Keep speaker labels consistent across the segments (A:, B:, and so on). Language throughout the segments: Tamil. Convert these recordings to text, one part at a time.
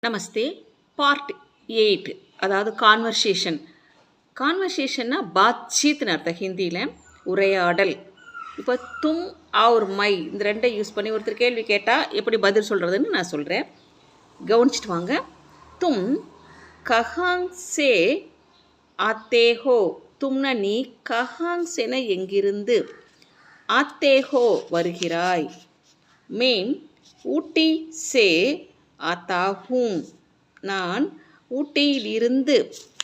A: நமஸ்தே. பார்ட் 8, அதாவது கான்வர்சேஷன். கான்வர்சேஷன்னா பாத்சீத்னு அர்த்தம் ஹிந்தியில், உரையாடல். இப்போ தும் ஆர் மை இந்த ரெண்டை யூஸ் பண்ணி ஒருத்தர் கேள்வி கேட்டால் எப்படி பதில் சொல்கிறதுன்னு நான் சொல்கிறேன், கவனிச்சிட்டு வாங்க. தும் கஹாங் சே ஆத்தே ஹோ. தும்னா நீ, கஹாங் சேன எங்கிருந்து, ஆத்தே ஹோ வருகிறாய். மேம் ஊட்டி சே ஆத்தாகும், நான் ஊட்டியிலிருந்து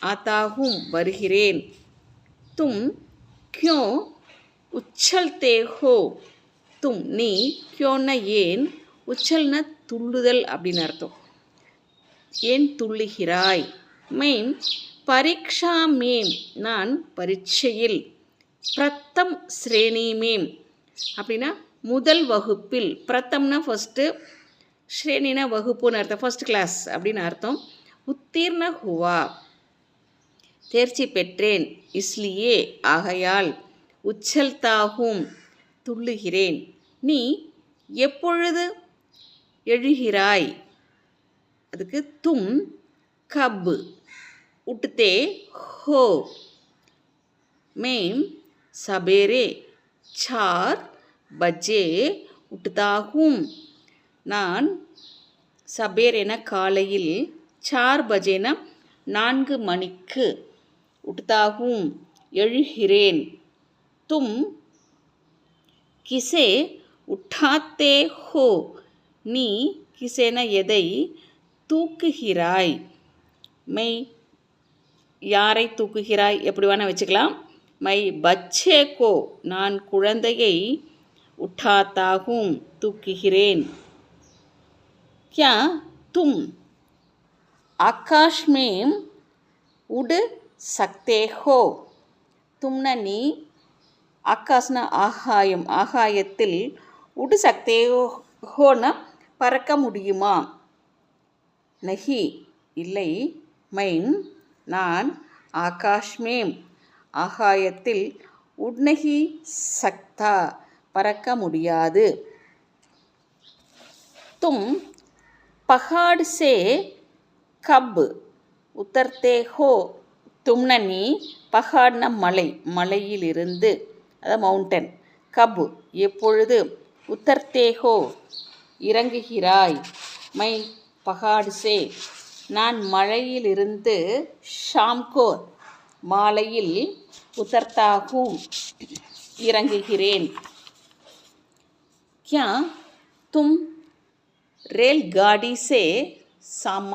A: ஆத்தாகும் வருகிறேன். தும் கியோ உச்சல்தே ஹோ. தும் நீ, கியோன்னா ஏன், உச்சல்னா துள்ளுதல் அப்படின்னு அர்த்தம், ஏன் துள்ளுகிறாய். மேம் பரீட்சா மேம், நான் பரீட்சையில். பிரத்தம் ஸ்ரேணி மேம் அப்படின்னா முதல் வகுப்பில். பிரத்தம்னா ஃபஸ்ட்டு, ஸ்ரேணினா வகுப்புன்னு அர்த்தம், ஃபஸ்ட் கிளாஸ் அப்படின்னு அர்த்தம். உத்தீர்ண ஹுவா, தேர்ச்சி பெற்றேன். இஸ்லியே ஆகையால். உச்சல்தாகும், துள்ளுகிறேன். நீ எப்பொழுது எழுகிறாய், அதுக்கு தும் கப் உட்தே ஹோ. மேம் சபேரே 4 பஜே உட்தாகும், நான் சபேர் என காலையில், 4 பஜேனா 4 மணிக்கு, உட்தாகும் எழுகிறேன். தும் கிசே உட்டாத்தே ஹோ. நீ கிசேனா எதை, தூக்குகிறாய். மை யாரை தூக்குகிறாய் எப்படி வேணால் வச்சுக்கலாம். மை பச்சே கோ, நான் குழந்தையை, உட்டாத்தாகும் தூக்குகிறேன். क्या तुम आकाश में उड़ सकते हो. तुमना நீ, ஆகாஷ்னா ஆகாயம், ஆகாயத்தில், உடு சக்தே ஹோனா பறக்க முடியுமா. நஹி இல்லை, மைன் நான், ஆகாஷ் மேம் ஆகாயத்தில், உட்னஹி சக்தா பறக்க முடியாது. தும் பஹாட் சே கப் உத்தர்தே ஹோ. தும்னா நீ, பஹாட்னா மலை, மலையிலிருந்து, அதாவது மவுண்டன். கப் எப்பொழுது, உத்தர்தே ஹோ இறங்குகிறாய். மை பஹாட் சே நான் மலையிலிருந்து, ஷாம்கோ மாலையில், உத்தர்தாகும் இறங்குகிறேன். क्या तुम रेलगाड़ी से